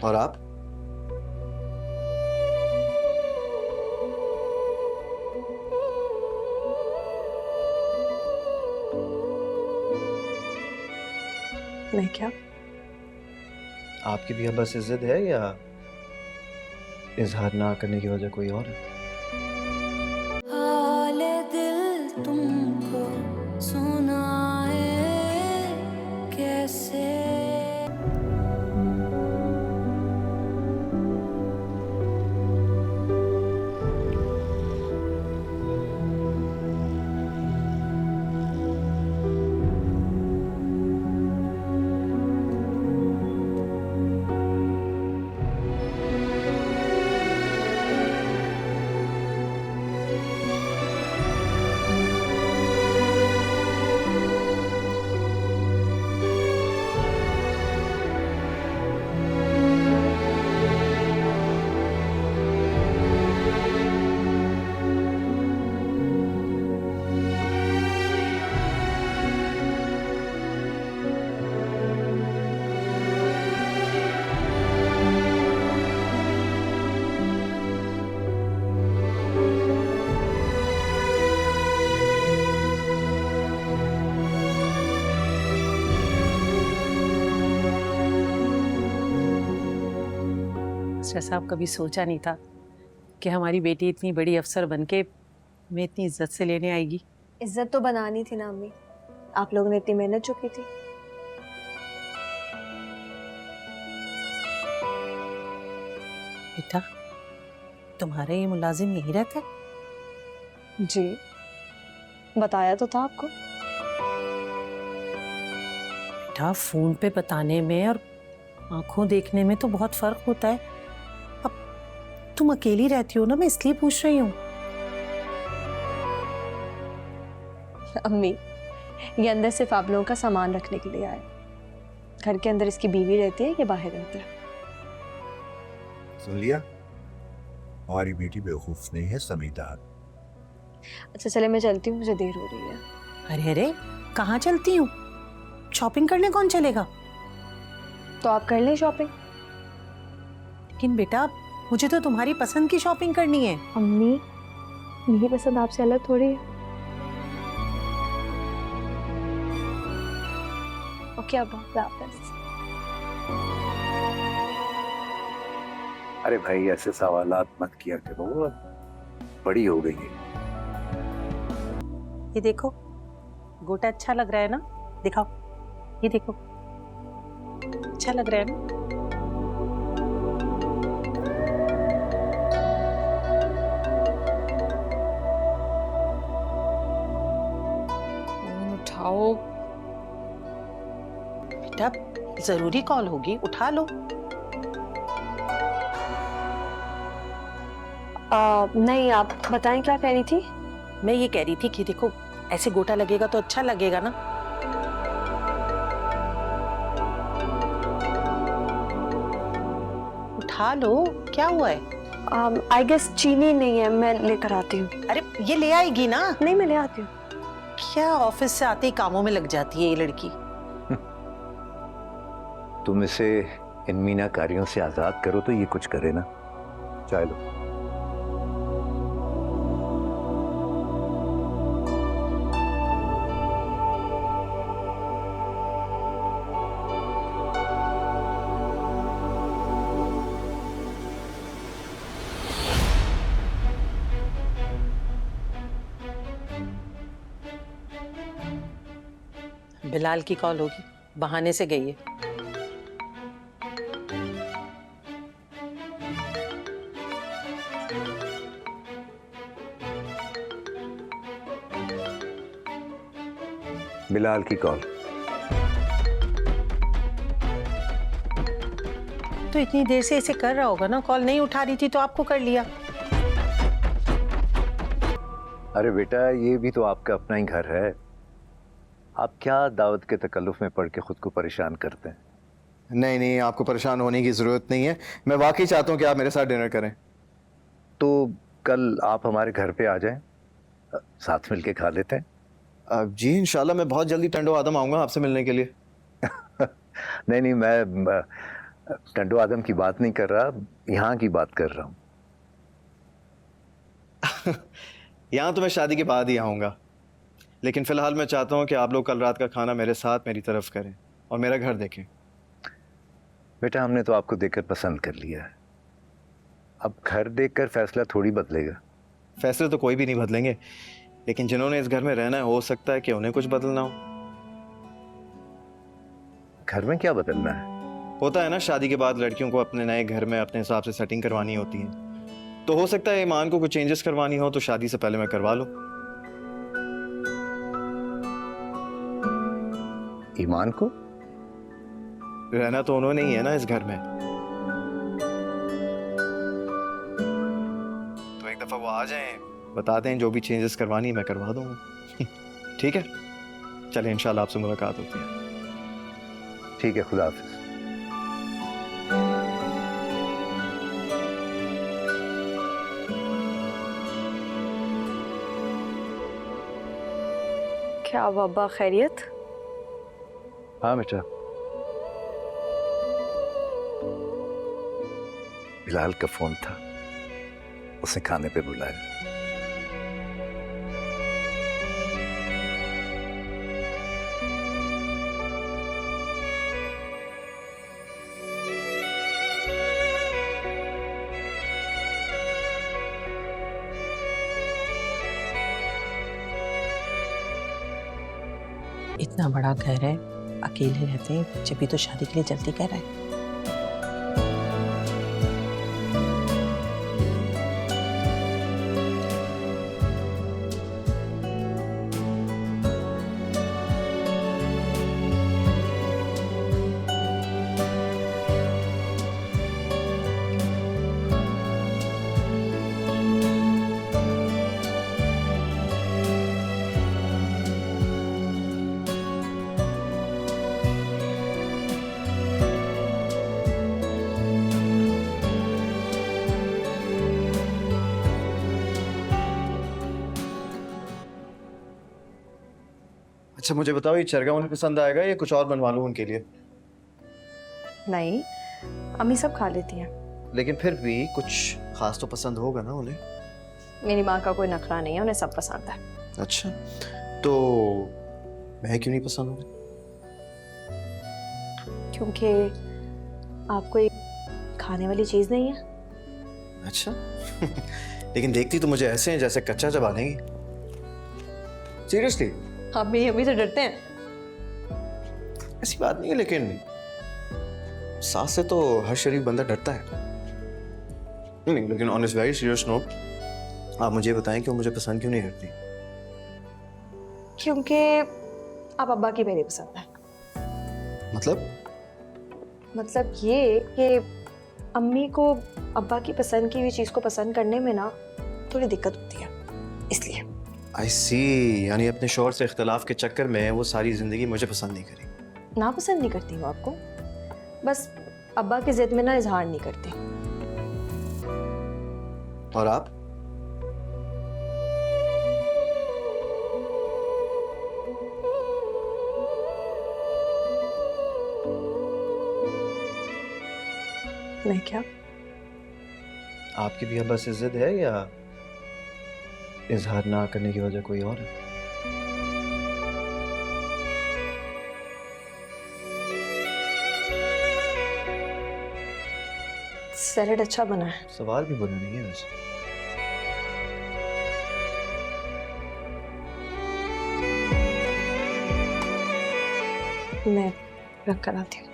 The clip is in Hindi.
और आप? मैं क्या? आपकी भी बस इज्जत है या इजहार ना करने की वजह कोई और है? हाले दिल तुमको सुनाए कैसे। मास्टर साहब, कभी सोचा नहीं था कि हमारी बेटी इतनी बड़ी अफसर बनके मैं इतनी इज्जत से लेने आएगी। इज्जत तो बनानी थी ना अम्मी, आप लोगों ने इतनी मेहनत जो की थी। बेटा, तुम्हारा ये मुलाजिम यही रहता है? जी, बताया तो था आपको। बेटा, फोन पे बताने में और आंखों देखने में तो बहुत फर्क होता है। अब तुम अकेली रहती हो ना, मैं इसलिए पूछ रही हूँ। अम्मी, ये अंदर सिर्फ आप लोगों का सामान रखने के लिए आया। घर के अंदर इसकी बीवी रहती है, ये बाहर रहता है। सुन लिया? हमारी बेटी बेवकूफ नहीं है, समझदार। अच्छा चले, मैं चलती हूँ, मुझे देर हो रही है। अरे अरे, कहाँ चलती हूँ? शॉपिंग करने कौन चलेगा? तो आप कर लें शॉपिंग। लेकिन बेटा, मुझे तो तुम्हारी पसंद की शॉपिंग करनी है। अम्मी, मेरी पसंद आपसे अलग थोड़ी है। ओके, अब वापस। अरे भाई, ऐसे सवालात मत किया करो, बड़ी हो गई है। ये देखो, गोटा अच्छा लग रहा है ना? दिखाओ, ये देखो, अच्छा लग रहा है ना? उठाओ। बेटा, जरूरी कॉल होगी, उठा लो। नहीं, आप बताएं क्या कह रही थी? मैं ये कह रही थी कि देखो, ऐसे गोटा लगेगा तो अच्छा लगेगा ना? उठा लो, क्या हुआ है? आई गेस चीनी नहीं है, मैं लेकर आती हूँ। अरे ये ले आएगी ना? नहीं, मैं ले आती हूँ। क्या ऑफिस से आते ही कामों में लग जाती है ये लड़की। तुम इसे इन मीनाकारियों से आजाद करो तो ये कुछ करे ना। चाय लो। बिलाल की कॉल होगी, बहाने से गई है। बिलाल की कॉल। तो इतनी देर से इसे कर रहा होगा ना, कॉल नहीं उठा रही थी तो आपको कर लिया। अरे बेटा, ये भी तो आपका अपना ही घर है। आप क्या दावत के तकल्लुफ में पड़ के खुद को परेशान करते हैं? नहीं नहीं, आपको परेशान होने की जरूरत नहीं है। मैं वाकई चाहता हूँ कि आप मेरे साथ डिनर करें। तो कल आप हमारे घर पे आ जाएं, साथ मिलके खा लेते हैं। जी इंशाल्लाह, मैं बहुत जल्दी टंडो आदम आऊंगा आपसे मिलने के लिए। नहीं नहीं, मैं टंडो आदम की बात नहीं कर रहा, यहाँ की बात कर रहा हूँ। यहाँ तो मैं शादी के बाद ही आऊँगा, लेकिन फ़िलहाल मैं चाहता हूँ कि आप लोग कल रात का खाना मेरे साथ मेरी तरफ करें और मेरा घर देखें। बेटा हमने तो आपको देखकर पसंद कर लिया है, अब घर देखकर फैसला थोड़ी बदलेगा। फैसले तो कोई भी नहीं बदलेंगे, लेकिन जिन्होंने इस घर में रहना है हो सकता है कि उन्हें कुछ बदलना हो। घर में क्या बदलना है? होता है ना, शादी के बाद लड़कियों को अपने नए घर में अपने हिसाब से सेटिंग करवानी होती है, तो हो सकता है ईमान को कुछ चेंजेस करवानी हो तो शादी से पहले मैं करवा लूं। ईमान को रहना तो उन्होंने ही है ना इस घर में, तो एक दफा वो आ जाएं, बता दें जो भी चेंजेस करवानी मैं करवा दूंगा। ठीक है, चलिए इंशाल्लाह आपसे मुलाकात होती है। ठीक है, खुदा हाफिज। क्या हुआ अब्बा, खैरियत? हाँ बेटा, बिलाल का फोन था, उसे खाने पे बुलाया। इतना बड़ा घर है, अकेले रहते हैं, बच्चे भी तो शादी के लिए जल्दी कर रहे हैं। अच्छा मुझे बताओ, ये चरगा उन्हें पसंद आएगा या कुछ और बनवा लूं उनके लिए? नहीं, अम्मी सब खा लेती हैं। लेकिन फिर भी कुछ खास तो पसंद होगा ना उन्हें। मेरी माँ का कोई नखरा नहीं है, उन्हें सब पसंद है। अच्छा, तो मैं क्यों नहीं पसंद हूँ? क्योंकि आप कोई खाने वाली चीज नहीं है। अच्छा। लेकिन देखती तो मुझे ऐसे हैं जैसे कच्चा चबा लेंगी। सीरियसली? आप मेरी अम्मी से डरते हैं? ऐसी बात नहीं है, लेकिन सास से तो हर शरीफ बंदा डरता है। नहीं, लेकिन on is very serious note, आप मुझे बताएं कि वो मुझे पसंद क्यों नहीं करती? क्योंकि आप अब्बा की मेरी पसंद है। मतलब ये कि अम्मी को अब्बा की पसंद की हुई चीज को पसंद करने में ना थोड़ी दिक्कत होती है, इसलिए। आई सी, यानी अपने शौहर से इख्तलाफ के चक्कर में वो सारी जिंदगी मुझे पसंद नहीं करी। ना पसंद नहीं करती हूँ आपको, बस अब्बा की जिद में ना इजहार नहीं करती। और आप? मैं क्या? आपकी भी बस जिद है या इजहार ना करने की वजह कोई और है? सैलेड अच्छा बना है। सवाल भी बुरा नहीं है वैसे। मैं रख कर आती हूँ।